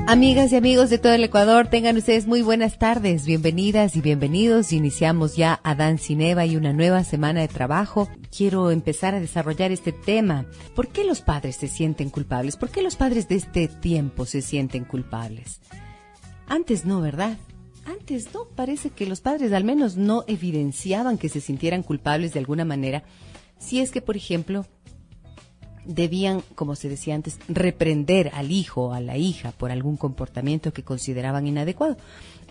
Amigas y amigos de todo el Ecuador, tengan ustedes muy buenas tardes, bienvenidas y bienvenidos. Iniciamos ya Adán sin Eva y una nueva semana de trabajo. Quiero empezar a desarrollar este tema. ¿Por qué los padres se sienten culpables? ¿Por qué los padres de este tiempo se sienten culpables? Antes no, ¿verdad? Antes no, parece que los padres al menos no evidenciaban que se sintieran culpables de alguna manera. Si es que, por ejemplo, debían, como se decía antes, reprender al hijo o a la hija por algún comportamiento que consideraban inadecuado.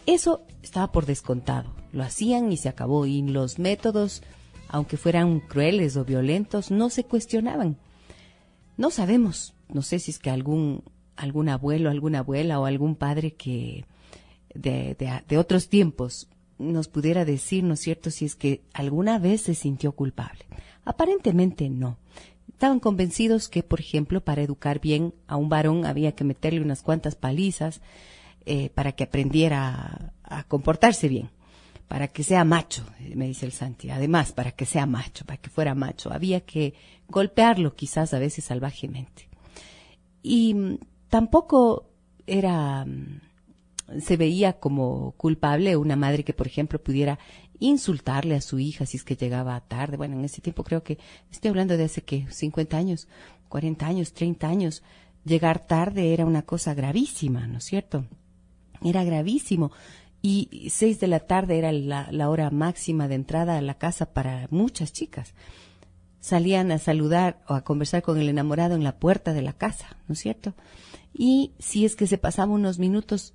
Eso estaba por descontado. Lo hacían y se acabó. Y los métodos, aunque fueran crueles o violentos, no se cuestionaban. No sabemos, no sé si es que algún abuelo, alguna abuela o algún padre que de otros tiempos nos pudiera decir, ¿no es cierto?, si es que alguna vez se sintió culpable. Aparentemente no. Estaban convencidos que, por ejemplo, para educar bien a un varón había que meterle unas cuantas palizas para que aprendiera a comportarse bien, para que sea macho, me dice el Santi. Además, para que sea macho, para que fuera macho, había que golpearlo quizás a veces salvajemente. Y tampoco se veía como culpable una madre que, por ejemplo, pudiera insultarle a su hija si es que llegaba tarde. Bueno, en ese tiempo creo que, estoy hablando de hace, ¿qué?, 50 años, 40 años, 30 años. Llegar tarde era una cosa gravísima, ¿no es cierto? Era gravísimo. Y 6 de la tarde era la hora máxima de entrada a la casa para muchas chicas. Salían a saludar o a conversar con el enamorado en la puerta de la casa, ¿no es cierto? Y si es que se pasaba unos minutos,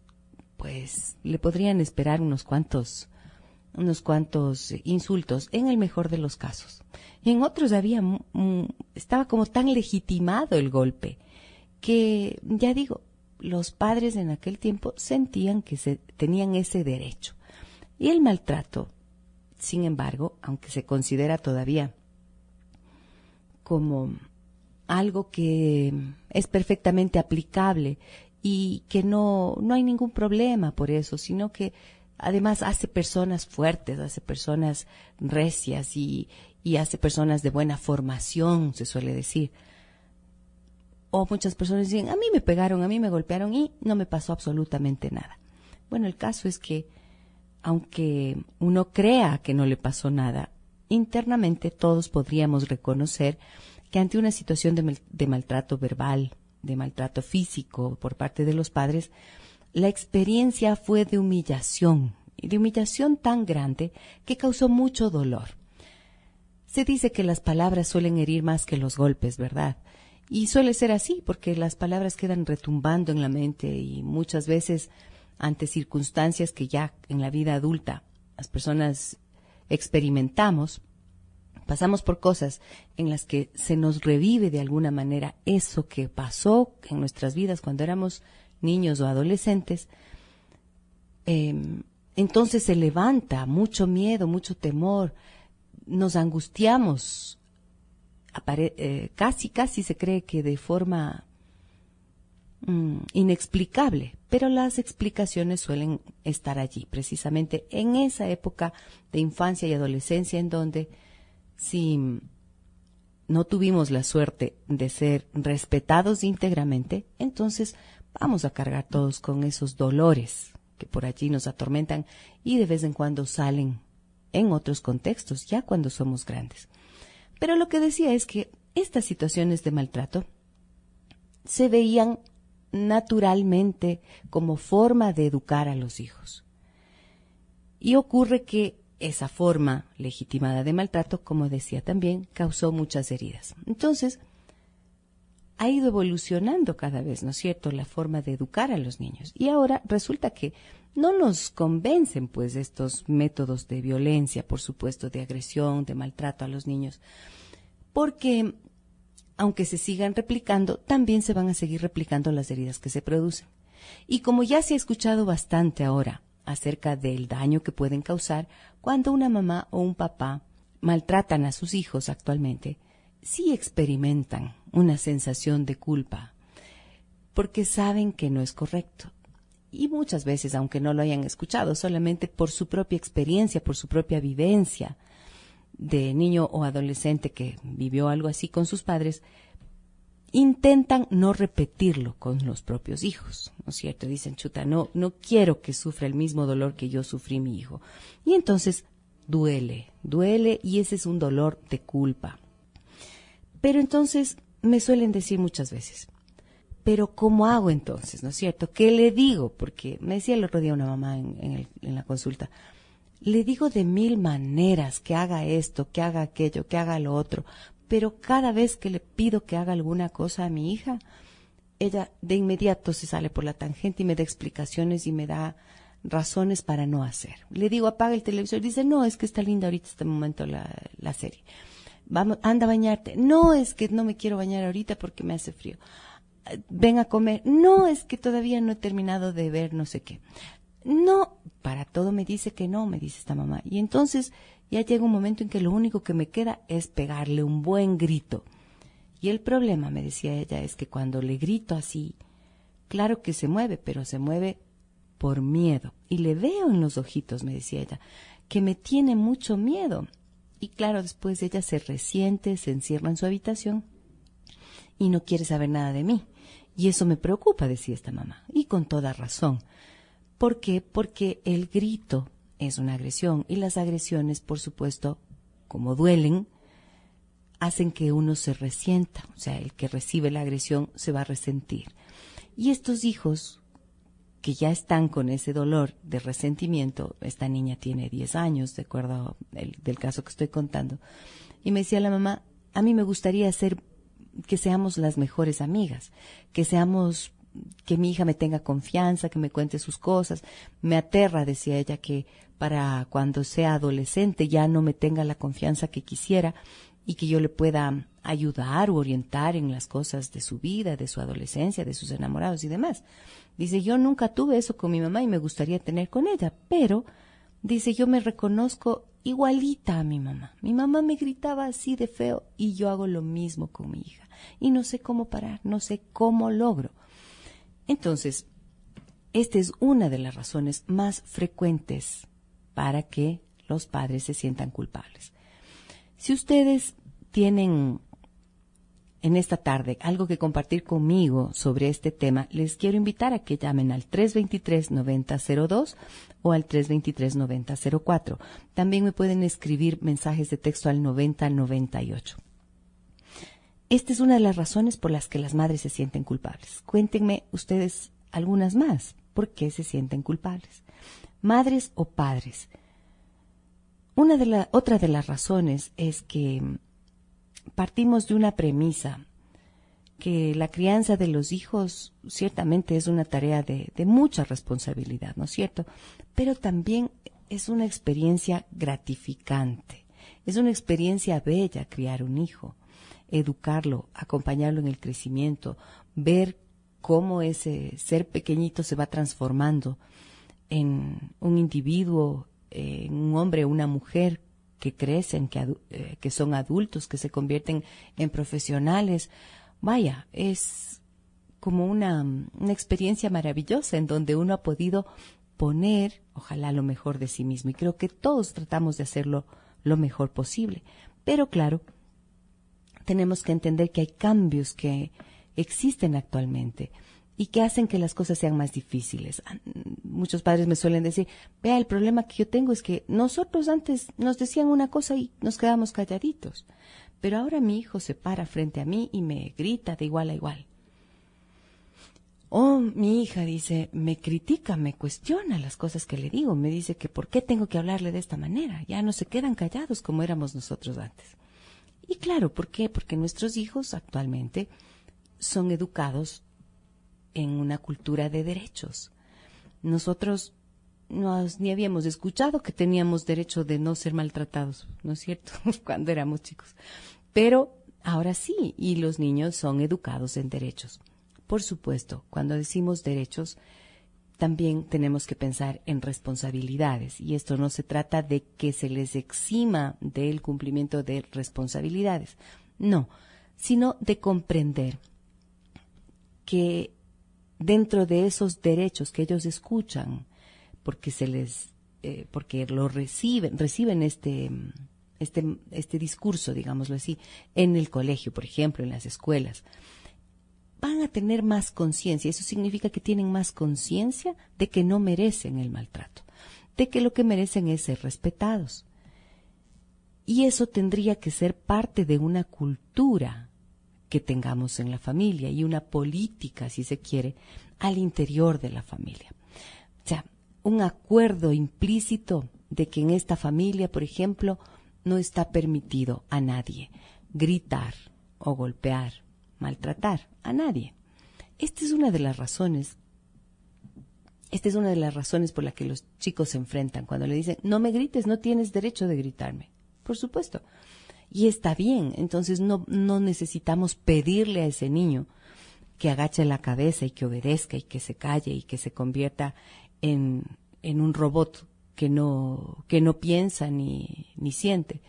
pues le podrían esperar unos cuantos insultos, en el mejor de los casos. Y en otros estaba como tan legitimado el golpe que, ya digo, los padres en aquel tiempo sentían que tenían ese derecho. Y el maltrato, sin embargo, aunque se considera todavía como algo que es perfectamente aplicable y que no hay ningún problema por eso, sino que además hace personas fuertes, hace personas recias y hace personas de buena formación, se suele decir. O muchas personas dicen, a mí me pegaron, a mí me golpearon y no me pasó absolutamente nada. Bueno, el caso es que, aunque uno crea que no le pasó nada, internamente todos podríamos reconocer que ante una situación de maltrato verbal, de maltrato físico por parte de los padres, la experiencia fue de humillación tan grande que causó mucho dolor. Se dice que las palabras suelen herir más que los golpes, ¿verdad? Y suele ser así, porque las palabras quedan retumbando en la mente y muchas veces ante circunstancias que ya en la vida adulta las personas experimentamos, pasamos por cosas en las que se nos revive de alguna manera eso que pasó en nuestras vidas cuando éramos niños o adolescentes. Entonces se levanta mucho miedo, mucho temor, nos angustiamos, casi se cree que de forma inexplicable, pero las explicaciones suelen estar allí, precisamente en esa época de infancia y adolescencia en donde, si no tuvimos la suerte de ser respetados íntegramente, entonces vamos a cargar todos con esos dolores que por allí nos atormentan y de vez en cuando salen en otros contextos, ya cuando somos grandes. Pero lo que decía es que estas situaciones de maltrato se veían naturalmente como forma de educar a los hijos. Y ocurre que esa forma legitimada de maltrato, como decía también, causó muchas heridas. Entonces, ha ido evolucionando cada vez, ¿no es cierto?, la forma de educar a los niños. Y ahora resulta que no nos convencen, pues, estos métodos de violencia, por supuesto, de agresión, de maltrato a los niños, porque, aunque se sigan replicando, también se van a seguir replicando las heridas que se producen. Y como ya se ha escuchado bastante ahora acerca del daño que pueden causar cuando una mamá o un papá maltratan a sus hijos actualmente, sí experimentan una sensación de culpa, porque saben que no es correcto. Y muchas veces, aunque no lo hayan escuchado, solamente por su propia experiencia, por su propia vivencia de niño o adolescente que vivió algo así con sus padres, intentan no repetirlo con los propios hijos, ¿no es cierto? Dicen, chuta, no quiero que sufra el mismo dolor que yo sufrí mi hijo. Y entonces duele y ese es un dolor de culpa. Pero entonces me suelen decir muchas veces, pero ¿cómo hago entonces? ¿No es cierto? ¿Qué le digo? Porque me decía el otro día una mamá en la consulta, le digo de 1000 maneras que haga esto, que haga aquello, que haga lo otro, pero cada vez que le pido que haga alguna cosa a mi hija, ella de inmediato se sale por la tangente y me da explicaciones y me da razones para no hacer. Le digo, apaga el televisor, dice, no, es que está linda ahorita este momento la serie. Vamos, anda a bañarte. No, es que no me quiero bañar ahorita porque me hace frío. Ven a comer. No, es que todavía no he terminado de ver no sé qué. No, para todo me dice que no, me dice esta mamá. Y entonces ya llega un momento en que lo único que me queda es pegarle un buen grito. Y el problema, me decía ella, es que cuando le grito así, claro que se mueve, pero se mueve por miedo. Y le veo en los ojitos, me decía ella, que me tiene mucho miedo. Y claro, después ella se resiente, se encierra en su habitación y no quiere saber nada de mí. Y eso me preocupa, decía esta mamá, y con toda razón. ¿Por qué? Porque el grito es una agresión y las agresiones, por supuesto, como duelen, hacen que uno se resienta, o sea, el que recibe la agresión se va a resentir. Y estos hijos que ya están con ese dolor de resentimiento, esta niña tiene 10 años, de acuerdo del caso que estoy contando, y me decía la mamá, a mí me gustaría que seamos las mejores amigas, que mi hija me tenga confianza, que me cuente sus cosas. Me aterra, decía ella, que para cuando sea adolescente ya no me tenga la confianza que quisiera y que yo le pueda ayudar u orientar en las cosas de su vida, de su adolescencia, de sus enamorados y demás. Dice, yo nunca tuve eso con mi mamá y me gustaría tener con ella, pero, dice, yo me reconozco igualita a mi mamá. Mi mamá me gritaba así de feo y yo hago lo mismo con mi hija. Y no sé cómo parar, no sé cómo logro. Entonces, esta es una de las razones más frecuentes para que los padres se sientan culpables. Si ustedes tienen en esta tarde algo que compartir conmigo sobre este tema, les quiero invitar a que llamen al 323-9002 o al 323-9004. También me pueden escribir mensajes de texto al 9098. Esta es una de las razones por las que las madres se sienten culpables. Cuéntenme ustedes algunas más. ¿Por qué se sienten culpables? Madres o padres. Otra de las razones es que partimos de una premisa que la crianza de los hijos ciertamente es una tarea de mucha responsabilidad, ¿no es cierto? Pero también es una experiencia gratificante, es una experiencia bella criar un hijo, educarlo, acompañarlo en el crecimiento, ver cómo ese ser pequeñito se va transformando en un individuo, en un hombre o una mujer que crecen, que son adultos, que se convierten en profesionales. Vaya, es como una experiencia maravillosa en donde uno ha podido poner, ojalá, lo mejor de sí mismo. Y creo que todos tratamos de hacerlo lo mejor posible. Pero claro, tenemos que entender que hay cambios que existen actualmente y que hacen que las cosas sean más difíciles. Muchos padres me suelen decir, vea, el problema que yo tengo es que nosotros antes nos decían una cosa y nos quedamos calladitos, pero ahora mi hijo se para frente a mí y me grita de igual a igual. O mi hija dice, me critica, me cuestiona las cosas que le digo, me dice que por qué tengo que hablarle de esta manera, ya no se quedan callados como éramos nosotros antes. Y claro, ¿por qué? Porque nuestros hijos actualmente son educados en una cultura de derechos. Nosotros ni habíamos escuchado que teníamos derecho de no ser maltratados, ¿no es cierto? Cuando éramos chicos. Pero ahora sí, y los niños son educados en derechos. Por supuesto, cuando decimos derechos, también tenemos que pensar en responsabilidades. Y esto no se trata de que se les exima del cumplimiento de responsabilidades. No, sino de comprender que dentro de esos derechos que ellos escuchan, porque porque lo reciben este discurso, digámoslo así, en el colegio, por ejemplo, en las escuelas, van a tener más conciencia. Eso significa que tienen más conciencia de que no merecen el maltrato, de que lo que merecen es ser respetados. Y eso tendría que ser parte de una cultura que tengamos en la familia y una política, si se quiere, al interior de la familia. O sea, un acuerdo implícito de que en esta familia, por ejemplo, no está permitido a nadie gritar o golpear, maltratar a nadie. Esta es una de las razones por la que los chicos se enfrentan cuando le dicen, no me grites, no tienes derecho de gritarme. Por supuesto. Y está bien, entonces no necesitamos pedirle a ese niño que agache la cabeza y que obedezca y que se calle y que se convierta en un robot que no piensa ni siente.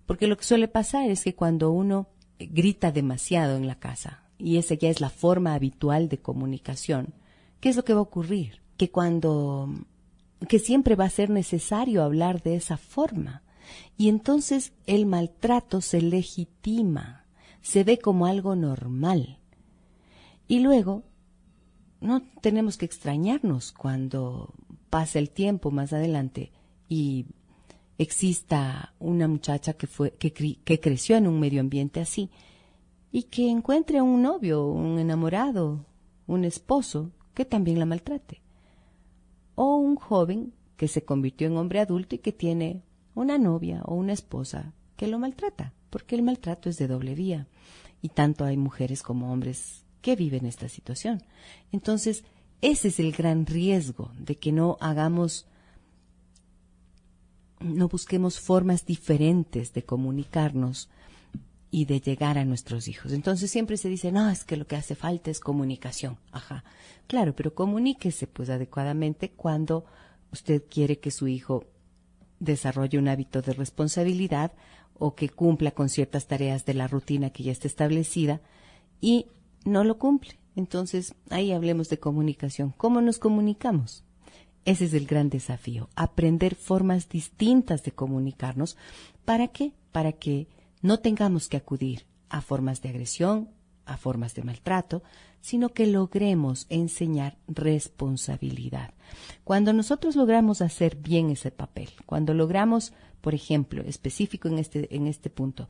Porque lo que suele pasar es que cuando uno grita demasiado en la casa, y esa ya es la forma habitual de comunicación, ¿qué es lo que va a ocurrir? Que siempre va a ser necesario hablar de esa forma. Y entonces el maltrato se legitima, se ve como algo normal. Y luego no tenemos que extrañarnos cuando pase el tiempo más adelante y exista una muchacha que creció en un medio ambiente así y que encuentre un novio, un enamorado, un esposo que también la maltrate. O un joven que se convirtió en hombre adulto y que tiene una novia o una esposa que lo maltrata, porque el maltrato es de doble vía. Y tanto hay mujeres como hombres que viven esta situación. Entonces, ese es el gran riesgo de que no busquemos formas diferentes de comunicarnos y de llegar a nuestros hijos. Entonces siempre se dice, no, es que lo que hace falta es comunicación. Ajá, claro, pero comuníquese pues adecuadamente cuando usted quiere que su hijo desarrolle un hábito de responsabilidad o que cumpla con ciertas tareas de la rutina que ya está establecida y no lo cumple. Entonces, ahí hablemos de comunicación. ¿Cómo nos comunicamos? Ese es el gran desafío, aprender formas distintas de comunicarnos. ¿Para qué? Para que no tengamos que acudir a formas de agresión, a formas de maltrato, sino que logremos enseñar responsabilidad. Cuando nosotros logramos hacer bien ese papel, cuando logramos, por ejemplo, específico en este punto,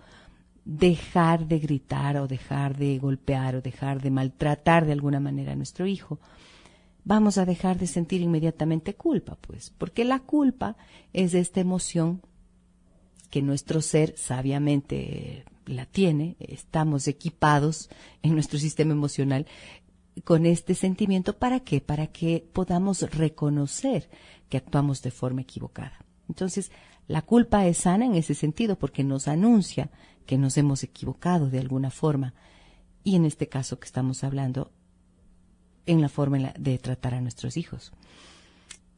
dejar de gritar o dejar de golpear o dejar de maltratar de alguna manera a nuestro hijo, vamos a dejar de sentir inmediatamente culpa, pues, porque la culpa es esta emoción que nuestro ser sabiamente la tiene, estamos equipados en nuestro sistema emocional con este sentimiento. ¿Para qué? Para que podamos reconocer que actuamos de forma equivocada. Entonces, la culpa es sana en ese sentido porque nos anuncia que nos hemos equivocado de alguna forma. Y en este caso que estamos hablando, en la forma de tratar a nuestros hijos.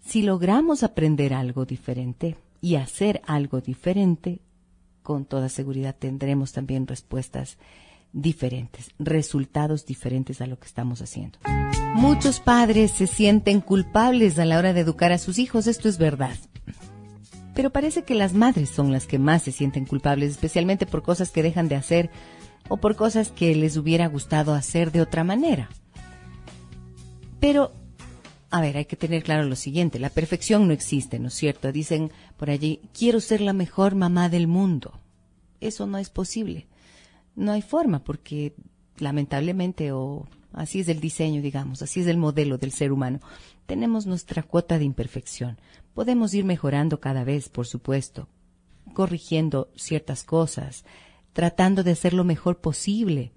Si logramos aprender algo diferente y hacer algo diferente, con toda seguridad tendremos también respuestas diferentes, resultados diferentes a lo que estamos haciendo. Muchos padres se sienten culpables a la hora de educar a sus hijos, esto es verdad. Pero parece que las madres son las que más se sienten culpables, especialmente por cosas que dejan de hacer o por cosas que les hubiera gustado hacer de otra manera. Pero, a ver, hay que tener claro lo siguiente, la perfección no existe, ¿no es cierto? Dicen por allí, quiero ser la mejor mamá del mundo. Eso no es posible. No hay forma, porque lamentablemente, o así es el diseño, digamos, así es el modelo del ser humano, tenemos nuestra cuota de imperfección. Podemos ir mejorando cada vez, por supuesto, corrigiendo ciertas cosas, tratando de hacer lo mejor posible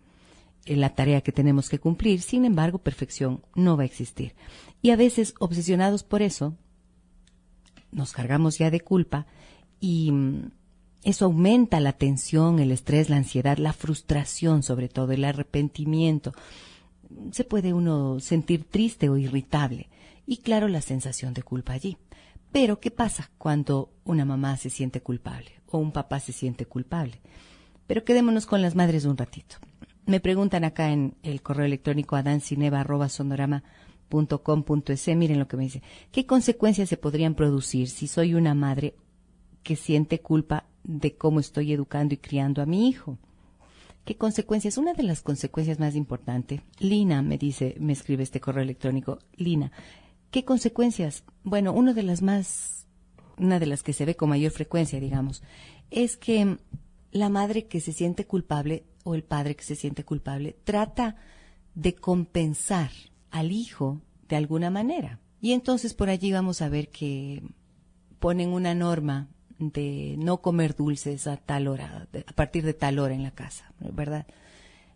en la tarea que tenemos que cumplir. Sin embargo, perfección no va a existir. Y a veces, obsesionados por eso, nos cargamos ya de culpa y eso aumenta la tensión, el estrés, la ansiedad, la frustración, sobre todo el arrepentimiento. Se puede uno sentir triste o irritable y claro, la sensación de culpa allí. Pero, ¿qué pasa cuando una mamá se siente culpable o un papá se siente culpable? Pero quedémonos con las madres un ratito. Me preguntan acá en el correo electrónico adancineva@sonorama.com.es, miren lo que me dice. ¿Qué consecuencias se podrían producir si soy una madre que siente culpa de cómo estoy educando y criando a mi hijo? ¿Qué consecuencias? Una de las consecuencias más importantes, Lina me dice, me escribe este correo electrónico, Lina, ¿qué consecuencias? Bueno, una de las que se ve con mayor frecuencia, digamos, es que la madre que se siente culpable o el padre que se siente culpable trata de compensar al hijo de alguna manera. Y entonces por allí vamos a ver que ponen una norma de no comer dulces a tal hora, a partir de tal hora en la casa, ¿verdad?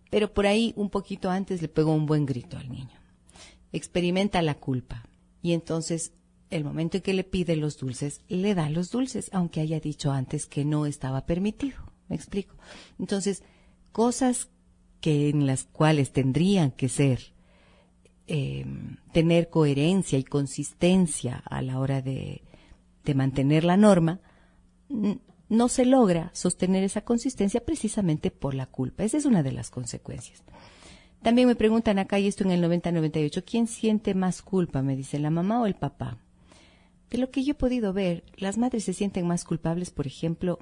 Pero por ahí un poquito antes le pegó un buen grito al niño. Experimenta la culpa y entonces el momento en que le pide los dulces, le da los dulces, aunque haya dicho antes que no estaba permitido. ¿Me explico? Entonces, cosas que en las cuales tendrían que ser, tener coherencia y consistencia a la hora de mantener la norma, no se logra sostener esa consistencia precisamente por la culpa. Esa es una de las consecuencias. También me preguntan acá, y esto en el 90-98, ¿quién siente más culpa? Me dice, ¿la mamá o el papá? De lo que yo he podido ver, las madres se sienten más culpables, por ejemplo,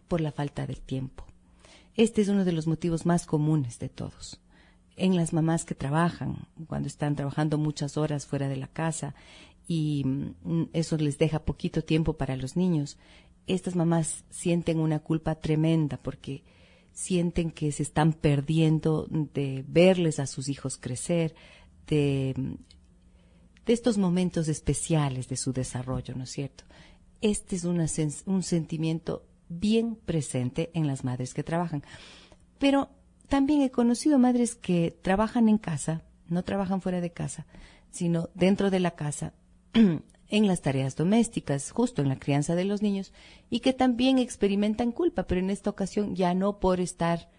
por la falta del tiempo. Este es uno de los motivos más comunes de todos. En las mamás que trabajan, cuando están trabajando muchas horas fuera de la casa y eso les deja poquito tiempo para los niños, estas mamás sienten una culpa tremenda porque sienten que se están perdiendo de verles a sus hijos crecer, de estos momentos especiales de su desarrollo, ¿no es cierto? Este es un sentimiento bien presente en las madres que trabajan. Pero también he conocido madres que trabajan en casa, no trabajan fuera de casa, sino dentro de la casa, en las tareas domésticas, justo en la crianza de los niños, y que también experimentan culpa, pero en esta ocasión ya no por estar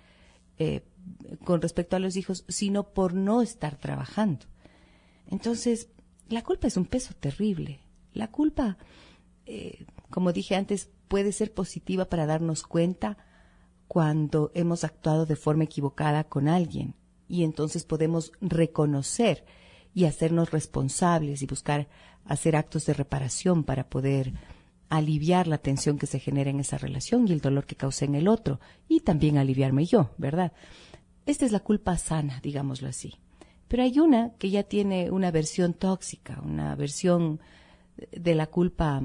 con respecto a los hijos, sino por no estar trabajando. Entonces, la culpa es un peso terrible. La culpa, como dije antes, puede ser positiva para darnos cuenta cuando hemos actuado de forma equivocada con alguien, y entonces podemos reconocer y hacernos responsables y buscar hacer actos de reparación para poder aliviar la tensión que se genera en esa relación y el dolor que causa en el otro, y también aliviarme yo, ¿verdad? Esta es la culpa sana, digámoslo así. Pero hay una que ya tiene una versión tóxica, una versión de la culpa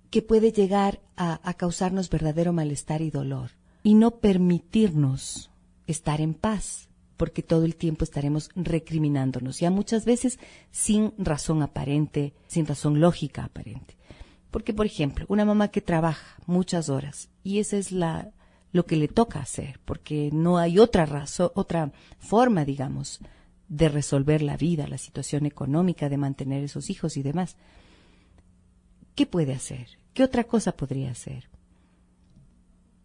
que puede llegar a causarnos verdadero malestar y dolor y no permitirnos estar en paz, porque todo el tiempo estaremos recriminándonos, ya muchas veces sin razón aparente, sin razón lógica aparente. Porque, por ejemplo, una mamá que trabaja muchas horas y esa es lo que le toca hacer, porque no hay otra razón, otra forma, digamos, de resolver la vida, la situación económica, de mantener esos hijos y demás. ¿Qué puede hacer? ¿Qué otra cosa podría hacer?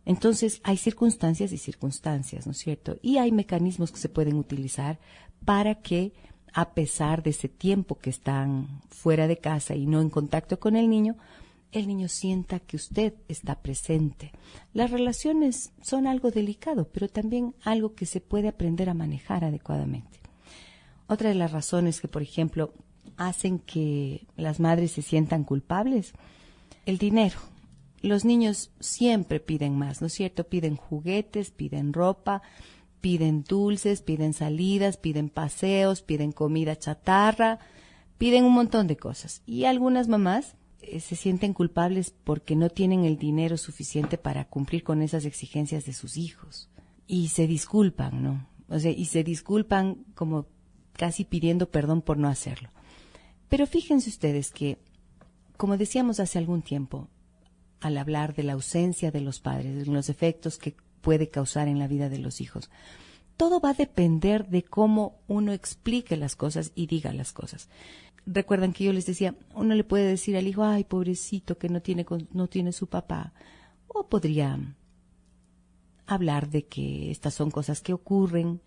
Entonces, hay circunstancias y circunstancias, ¿no es cierto? Y hay mecanismos que se pueden utilizar para que, a pesar de ese tiempo que están fuera de casa y no en contacto con el niño sienta que usted está presente. Las relaciones son algo delicado, pero también algo que se puede aprender a manejar adecuadamente. Otra de las razones que, por ejemplo, hacen que las madres se sientan culpables, el dinero. Los niños siempre piden más, ¿no es cierto? Piden juguetes, piden ropa, piden dulces, piden salidas, piden paseos, piden comida chatarra, piden un montón de cosas. Y algunas mamás se sienten culpables porque no tienen el dinero suficiente para cumplir con esas exigencias de sus hijos. Y se disculpan, ¿no? O sea, y se disculpan como casi pidiendo perdón por no hacerlo. Pero fíjense ustedes que, como decíamos hace algún tiempo, al hablar de la ausencia de los padres, de los efectos que puede causar en la vida de los hijos, todo va a depender de cómo uno explique las cosas y diga las cosas. Recuerdan que yo les decía, uno le puede decir al hijo, ay, pobrecito, que no tiene su papá. O podría hablar de que estas son cosas que ocurren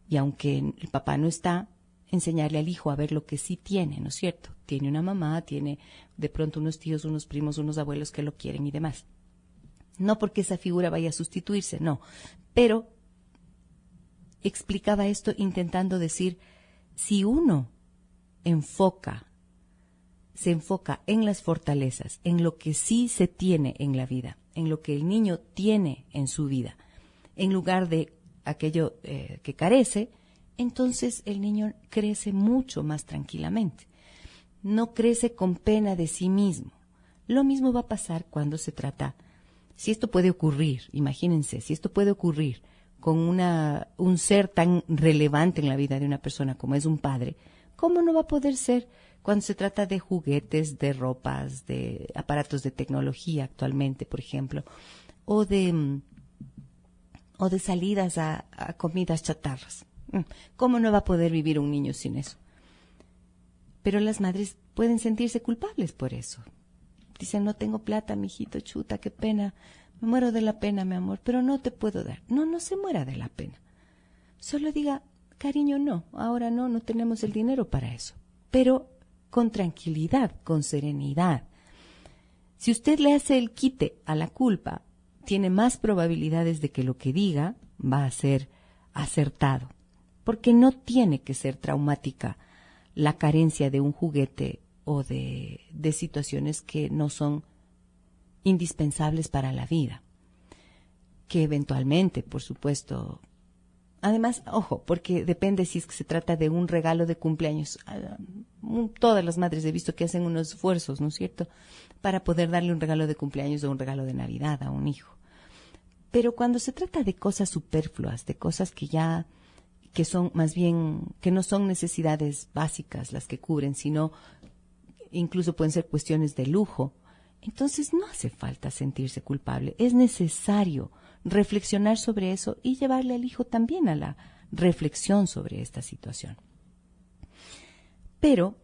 y aunque el papá no está, enseñarle al hijo a ver lo que sí tiene, ¿no es cierto? Tiene una mamá, tiene de pronto unos tíos, unos primos, unos abuelos que lo quieren y demás. No porque esa figura vaya a sustituirse, no. Pero explicaba esto intentando decir, si uno se enfoca en las fortalezas, en lo que sí se tiene en la vida, en lo que el niño tiene en su vida, en lugar de aquello que carece, entonces el niño crece mucho más tranquilamente. No crece con pena de sí mismo. Lo mismo va a pasar cuando se trata, si esto puede ocurrir, imagínense, si esto puede ocurrir con un ser tan relevante en la vida de una persona como es un padre, ¿cómo no va a poder ser cuando se trata de juguetes, de ropas, de aparatos de tecnología actualmente, por ejemplo, o de salidas a comidas chatarras? ¿Cómo no va a poder vivir un niño sin eso? Pero las madres pueden sentirse culpables por eso. Dicen, no tengo plata, mijito, chuta, qué pena. Me muero de la pena, mi amor, pero no te puedo dar. No, no se muera de la pena. Solo diga, cariño, no, ahora no tenemos el dinero para eso. Pero con tranquilidad, con serenidad. Si usted le hace el quite a la culpa, tiene más probabilidades de que lo que diga va a ser acertado. Porque no tiene que ser traumática la carencia de un juguete o de situaciones que no son indispensables para la vida. Que eventualmente, por supuesto, además, ojo, porque depende si es que se trata de un regalo de cumpleaños. Todas las madres he visto que hacen unos esfuerzos, ¿no es cierto?, para poder darle un regalo de cumpleaños o un regalo de Navidad a un hijo. Pero cuando se trata de cosas superfluas, de cosas que son más bien, que no son necesidades básicas las que cubren, sino incluso pueden ser cuestiones de lujo, entonces no hace falta sentirse culpable. Es necesario reflexionar sobre eso y llevarle al hijo también a la reflexión sobre esta situación. Pero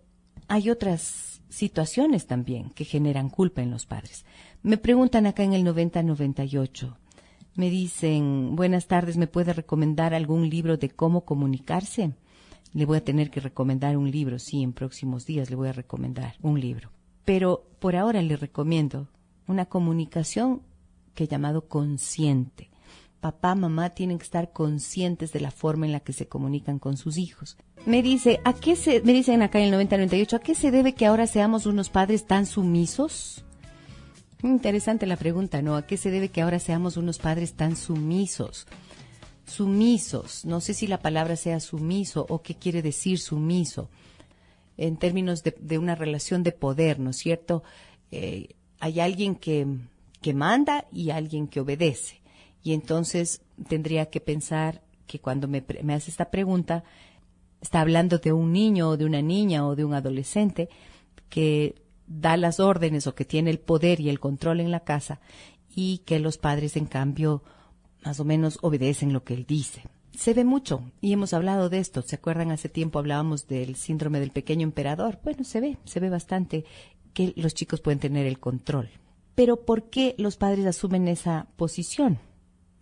hay otras situaciones también que generan culpa en los padres. Me preguntan acá en el 9098, me dicen, buenas tardes, ¿me puede recomendar algún libro de cómo comunicarse? Le voy a tener que recomendar un libro, sí, en próximos días le voy a recomendar un libro. Pero por ahora le recomiendo una comunicación que he llamado consciente. Papá, mamá tienen que estar conscientes de la forma en la que se comunican con sus hijos. Me dicen acá en el 9098, ¿a qué se debe que ahora seamos unos padres tan sumisos? Interesante la pregunta, ¿no? ¿A qué se debe que ahora seamos unos padres tan sumisos? Sumisos, no sé si la palabra sea sumiso o qué quiere decir sumiso en términos de una relación de poder, ¿no es cierto? Hay alguien que manda y alguien que obedece. Y entonces tendría que pensar que cuando me hace esta pregunta, está hablando de un niño o de una niña o de un adolescente que da las órdenes o que tiene el poder y el control en la casa y que los padres, en cambio, más o menos obedecen lo que él dice. Se ve mucho y hemos hablado de esto. ¿Se acuerdan? Hace tiempo hablábamos del síndrome del pequeño emperador. Bueno, se ve bastante que los chicos pueden tener el control. Pero ¿por qué los padres asumen esa posición?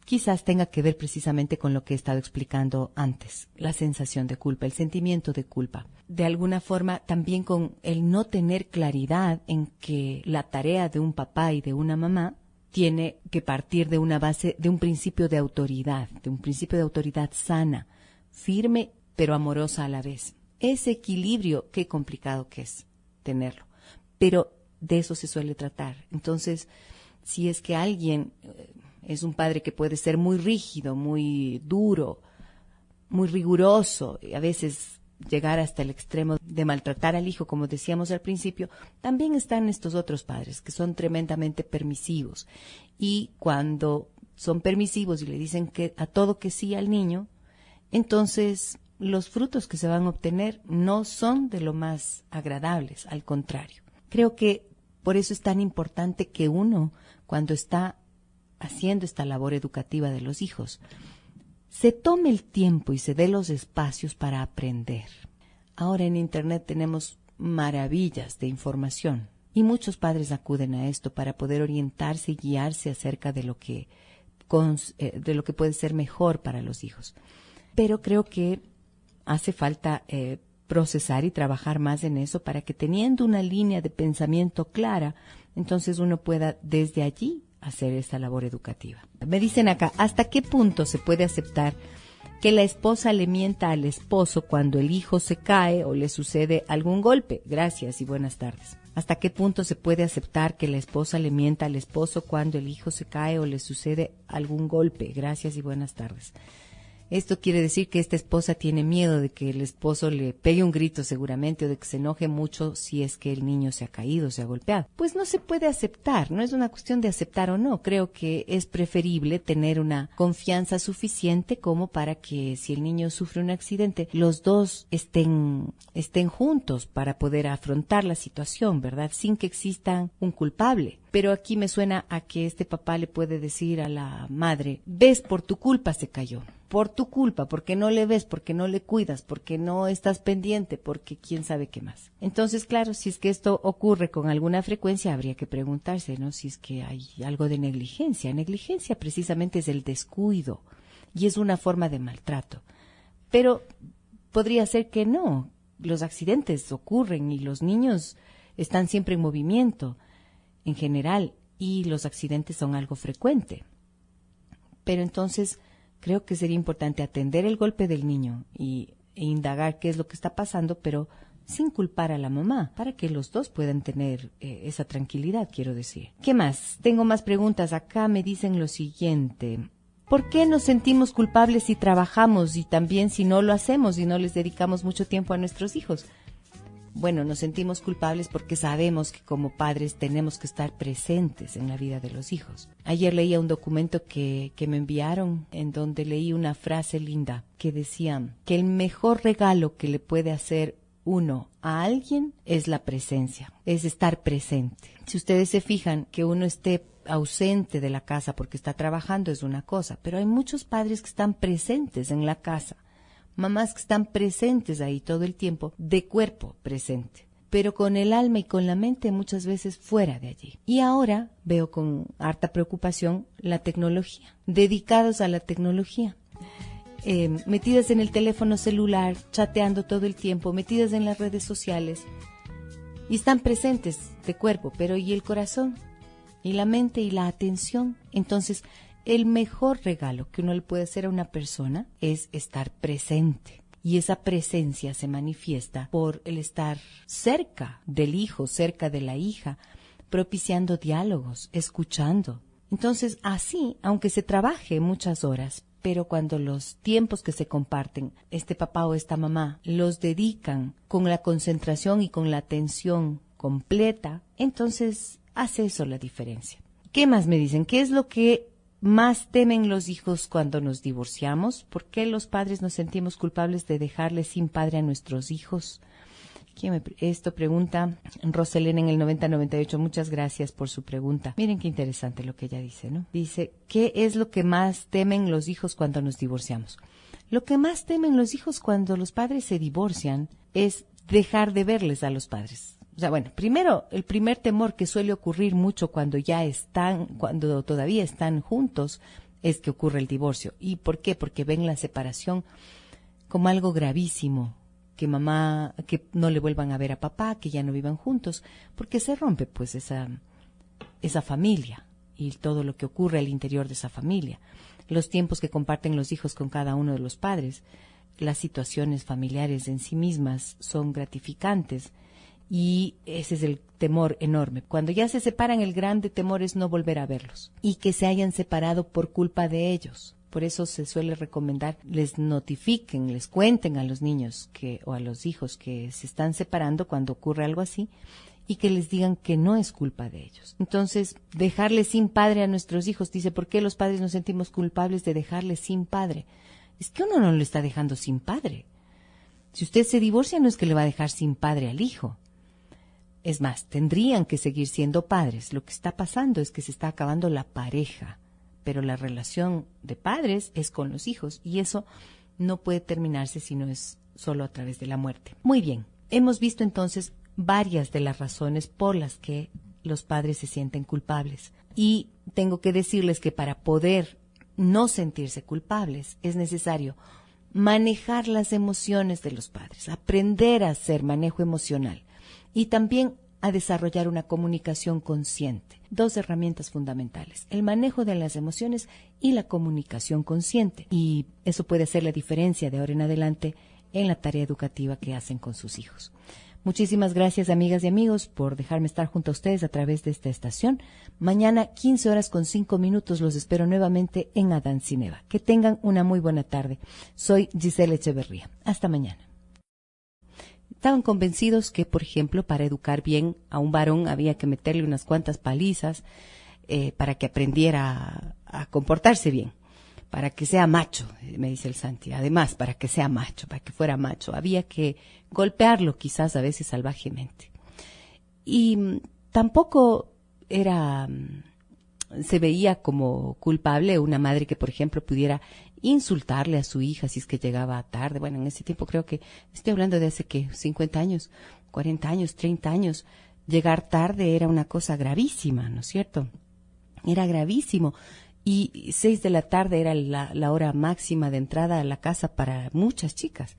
Quizás tenga que ver precisamente con lo que he estado explicando antes, la sensación de culpa, el sentimiento de culpa. De alguna forma también con el no tener claridad en que la tarea de un papá y de una mamá tiene que partir de una base, de un principio de autoridad sana, firme pero amorosa a la vez. Ese equilibrio, qué complicado que es tenerlo, pero de eso se suele tratar. Entonces, si es que alguien es un padre que puede ser muy rígido, muy duro, muy riguroso, y a veces llegar hasta el extremo de maltratar al hijo, como decíamos al principio, también están estos otros padres que son tremendamente permisivos. Y cuando son permisivos y le dicen que a todo que sí al niño, entonces los frutos que se van a obtener no son de lo más agradables, al contrario. Creo que por eso es tan importante que uno, cuando está haciendo esta labor educativa de los hijos, se tome el tiempo y se dé los espacios para aprender. Ahora en Internet tenemos maravillas de información y muchos padres acuden a esto para poder orientarse y guiarse acerca de lo que puede ser mejor para los hijos. Pero creo que hace falta procesar y trabajar más en eso para que, teniendo una línea de pensamiento clara, entonces uno pueda desde allí hacer esta labor educativa. Me dicen acá, ¿hasta qué punto se puede aceptar que la esposa le mienta al esposo cuando el hijo se cae o le sucede algún golpe? Gracias y buenas tardes. ¿Hasta qué punto se puede aceptar que la esposa le mienta al esposo cuando el hijo se cae o le sucede algún golpe? Gracias y buenas tardes. Esto quiere decir que esta esposa tiene miedo de que el esposo le pegue un grito seguramente o de que se enoje mucho si es que el niño se ha caído, se ha golpeado. Pues no se puede aceptar, no es una cuestión de aceptar o no. Creo que es preferible tener una confianza suficiente como para que si el niño sufre un accidente, los dos estén juntos para poder afrontar la situación, ¿verdad? Sin que exista un culpable. Pero aquí me suena a que este papá le puede decir a la madre, ves, por tu culpa se cayó. Por tu culpa, porque no le ves, porque no le cuidas, porque no estás pendiente, porque quién sabe qué más. Entonces, claro, si es que esto ocurre con alguna frecuencia, habría que preguntarse, ¿no? Si es que hay algo de negligencia. Negligencia precisamente es el descuido y es una forma de maltrato. Pero podría ser que no. Los accidentes ocurren y los niños están siempre en movimiento en general y los accidentes son algo frecuente. Pero entonces creo que sería importante atender el golpe del niño e indagar qué es lo que está pasando, pero sin culpar a la mamá, para que los dos puedan tener esa tranquilidad, quiero decir. ¿Qué más? Tengo más preguntas. Acá me dicen lo siguiente. ¿Por qué nos sentimos culpables si trabajamos y también si no lo hacemos y no les dedicamos mucho tiempo a nuestros hijos? Bueno, nos sentimos culpables porque sabemos que como padres tenemos que estar presentes en la vida de los hijos. Ayer leía un documento que me enviaron en donde leí una frase linda que decía que el mejor regalo que le puede hacer uno a alguien es la presencia, es estar presente. Si ustedes se fijan que uno esté ausente de la casa porque está trabajando es una cosa, pero hay muchos padres que están presentes en la casa. Mamás que están presentes ahí todo el tiempo, de cuerpo presente, pero con el alma y con la mente muchas veces fuera de allí. Y ahora veo con harta preocupación la tecnología, dedicados a la tecnología, metidas en el teléfono celular, chateando todo el tiempo, metidas en las redes sociales, y están presentes de cuerpo, pero ¿y el corazón? ¿Y la mente y la atención? Entonces, el mejor regalo que uno le puede hacer a una persona es estar presente. Y esa presencia se manifiesta por el estar cerca del hijo, cerca de la hija, propiciando diálogos, escuchando. Entonces, así, aunque se trabaje muchas horas, pero cuando los tiempos que se comparten, este papá o esta mamá, los dedican con la concentración y con la atención completa, entonces hace eso la diferencia. ¿Qué más me dicen? ¿Qué es lo que más temen los hijos cuando nos divorciamos? ¿Por qué los padres nos sentimos culpables de dejarles sin padre a nuestros hijos? Esto pregunta Roselena en el 9098. Muchas gracias por su pregunta. Miren qué interesante lo que ella dice, ¿no? Dice, ¿qué es lo que más temen los hijos cuando nos divorciamos? Lo que más temen los hijos cuando los padres se divorcian es dejar de verles a los padres. O sea, bueno, primero, el primer temor que suele ocurrir mucho cuando cuando todavía están juntos, es que ocurre el divorcio. ¿Y por qué? Porque ven la separación como algo gravísimo, que no le vuelvan a ver a papá, que ya no vivan juntos, porque se rompe pues esa familia y todo lo que ocurre al interior de esa familia. Los tiempos que comparten los hijos con cada uno de los padres, las situaciones familiares en sí mismas son gratificantes. Y ese es el temor enorme. Cuando ya se separan, el grande temor es no volver a verlos y que se hayan separado por culpa de ellos. Por eso se suele recomendar, les notifiquen, les cuenten a los niños o a los hijos que se están separando cuando ocurre algo así y que les digan que no es culpa de ellos. Entonces, dejarles sin padre a nuestros hijos, dice, ¿por qué los padres nos sentimos culpables de dejarles sin padre? Es que uno no lo está dejando sin padre. Si usted se divorcia, no es que le va a dejar sin padre al hijo. Es más, tendrían que seguir siendo padres. Lo que está pasando es que se está acabando la pareja, pero la relación de padres es con los hijos y eso no puede terminarse si no es solo a través de la muerte. Muy bien, hemos visto entonces varias de las razones por las que los padres se sienten culpables. Y tengo que decirles que para poder no sentirse culpables es necesario manejar las emociones de los padres, aprender a hacer manejo emocional. Y también a desarrollar una comunicación consciente. Dos herramientas fundamentales, el manejo de las emociones y la comunicación consciente. Y eso puede hacer la diferencia de ahora en adelante en la tarea educativa que hacen con sus hijos. Muchísimas gracias, amigas y amigos, por dejarme estar junto a ustedes a través de esta estación. Mañana, 15:05, los espero nuevamente en Adán Cineva. Que tengan una muy buena tarde. Soy Giselle Echeverría. Hasta mañana. Estaban convencidos que, por ejemplo, para educar bien a un varón había que meterle unas cuantas palizas para que aprendiera a comportarse bien, para que sea macho, me dice el Santi. Además, para que sea macho, para que fuera macho, había que golpearlo quizás a veces salvajemente. Y tampoco se veía como culpable una madre que, por ejemplo, pudiera insultarle a su hija si es que llegaba tarde. Bueno, en ese tiempo creo que, estoy hablando de hace, ¿qué?, 50 años, 40 años, 30 años. Llegar tarde era una cosa gravísima, ¿no es cierto? Era gravísimo. Y 6 de la tarde era la hora máxima de entrada a la casa para muchas chicas.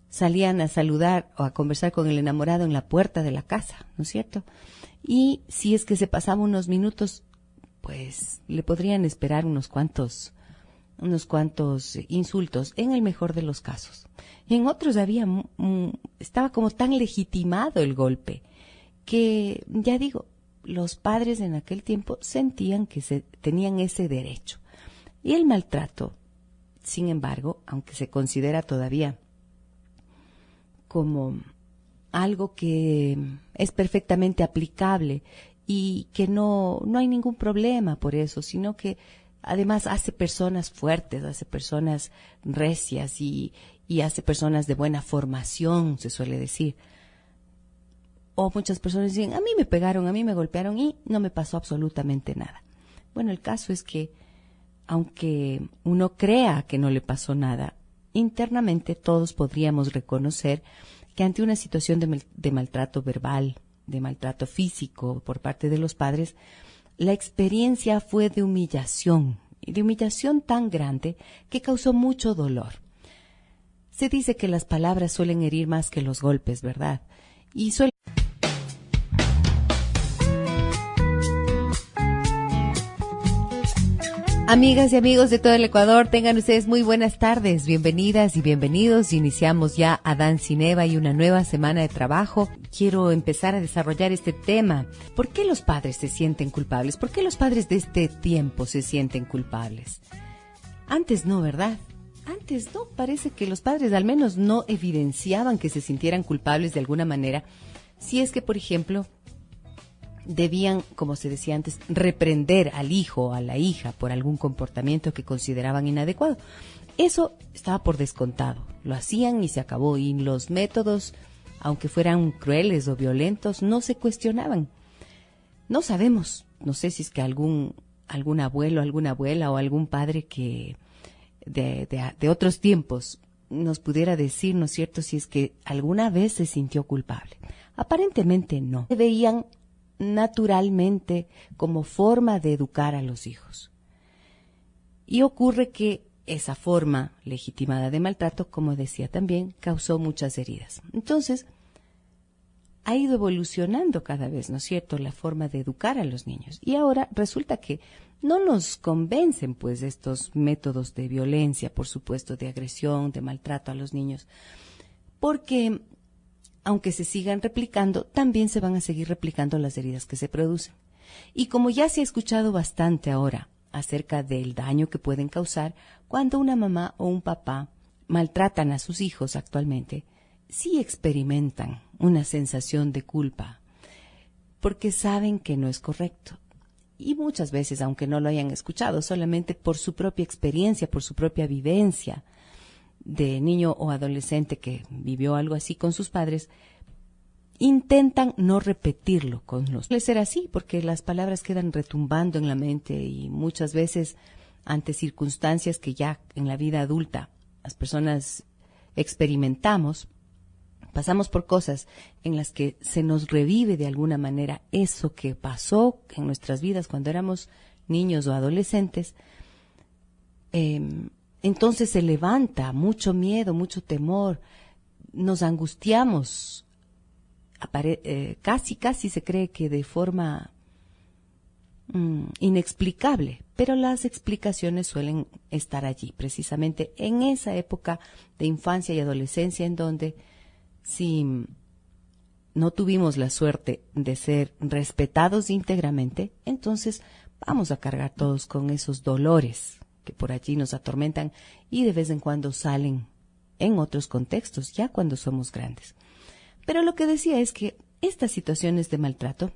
Salían a saludar o a conversar con el enamorado en la puerta de la casa, ¿no es cierto? Y si es que se pasaba unos minutos, pues le podrían esperar unos cuantos insultos, en el mejor de los casos. Y en otros estaba como tan legitimado el golpe, que, ya digo, los padres en aquel tiempo sentían que tenían ese derecho. Y el maltrato, sin embargo, aunque se considera todavía como algo que es perfectamente aplicable y que no hay ningún problema por eso, sino que además hace personas fuertes, hace personas recias y hace personas de buena formación, se suele decir. O muchas personas dicen, a mí me pegaron, a mí me golpearon y no me pasó absolutamente nada. Bueno, el caso es que, aunque uno crea que no le pasó nada, internamente todos podríamos reconocer que ante una situación de maltrato verbal, de maltrato físico por parte de los padres, la experiencia fue de humillación, y de humillación tan grande que causó mucho dolor. Se dice que las palabras suelen herir más que los golpes, ¿verdad? Y Amigas y amigos de todo el Ecuador, tengan ustedes muy buenas tardes, bienvenidas y bienvenidos. Iniciamos ya Adán Cineva y una nueva semana de trabajo. Quiero empezar a desarrollar este tema. ¿Por qué los padres se sienten culpables? ¿Por qué los padres de este tiempo se sienten culpables? Antes no, ¿verdad? Antes no, parece que los padres al menos no evidenciaban que se sintieran culpables de alguna manera. Si es que, por ejemplo, debían, como se decía antes, reprender al hijo o a la hija por algún comportamiento que consideraban inadecuado. Eso estaba por descontado. Lo hacían y se acabó. Y los métodos, aunque fueran crueles o violentos, no se cuestionaban. No sabemos, no sé si es que algún abuelo, alguna abuela o algún padre que de otros tiempos nos pudiera decir, ¿no es cierto?, si es que alguna vez se sintió culpable. Aparentemente no. Se veían naturalmente como forma de educar a los hijos. Y ocurre que esa forma legitimada de maltrato, como decía también, causó muchas heridas. Entonces, ha ido evolucionando cada vez, ¿no es cierto?, la forma de educar a los niños. Y ahora resulta que no nos convencen, pues, estos métodos de violencia, por supuesto, de agresión, de maltrato a los niños, porque aunque se sigan replicando, también se van a seguir replicando las heridas que se producen. Y como ya se ha escuchado bastante ahora acerca del daño que pueden causar cuando una mamá o un papá maltratan a sus hijos actualmente, sí experimentan una sensación de culpa, porque saben que no es correcto. Y muchas veces, aunque no lo hayan escuchado, solamente por su propia experiencia, por su propia vivencia, de niño o adolescente que vivió algo así con sus padres, intentan no repetirlo con los. Suele ser así porque las palabras quedan retumbando en la mente y muchas veces ante circunstancias que ya en la vida adulta las personas experimentamos, pasamos por cosas en las que se nos revive de alguna manera eso que pasó en nuestras vidas cuando éramos niños o adolescentes. Entonces se levanta mucho miedo, mucho temor, nos angustiamos, casi se cree que de forma inexplicable, pero las explicaciones suelen estar allí, precisamente en esa época de infancia y adolescencia en donde si no tuvimos la suerte de ser respetados íntegramente, entonces vamos a cargar todos con esos dolores que por allí nos atormentan y de vez en cuando salen en otros contextos, ya cuando somos grandes. Pero lo que decía es que estas situaciones de maltrato